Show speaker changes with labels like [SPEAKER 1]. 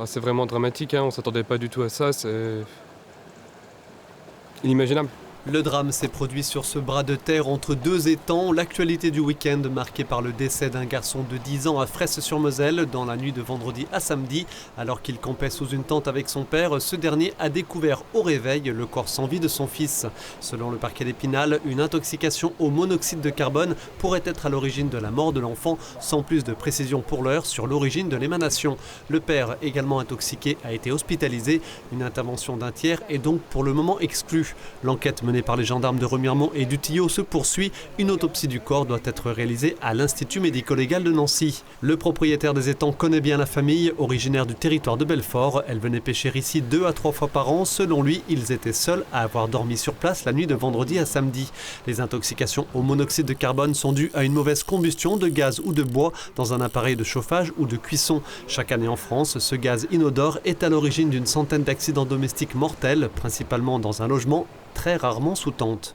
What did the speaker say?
[SPEAKER 1] Ah, c'est vraiment dramatique, hein, on ne s'attendait pas du tout à ça, c'est inimaginable.
[SPEAKER 2] Le drame s'est produit sur ce bras de terre entre deux étangs. L'actualité du week-end marquée par le décès d'un garçon de 10 ans à Fresse-sur-Moselle dans la nuit de vendredi à samedi. Alors qu'il campait sous une tente avec son père, ce dernier a découvert au réveil le corps sans vie de son fils. Selon le parquet d'Épinal, une intoxication au monoxyde de carbone pourrait être à l'origine de la mort de l'enfant, sans plus de précision pour l'heure sur l'origine de l'émanation. Le père, également intoxiqué, a été hospitalisé. Une intervention d'un tiers est donc pour le moment exclue. L'enquête menée par les gendarmes de Remiremont et du Tillot se poursuit. Une autopsie du corps doit être réalisée à l'Institut médico-légal de Nancy. Le propriétaire des étangs connaît bien la famille, originaire du territoire de Belfort. Elle venait pêcher ici 2 à 3 fois par an. Selon lui, ils étaient seuls à avoir dormi sur place la nuit de vendredi à samedi. Les intoxications au monoxyde de carbone sont dues à une mauvaise combustion de gaz ou de bois dans un appareil de chauffage ou de cuisson. Chaque année en France, ce gaz inodore est à l'origine d'une centaine d'accidents domestiques mortels, principalement dans un logement, très rarement sous tente.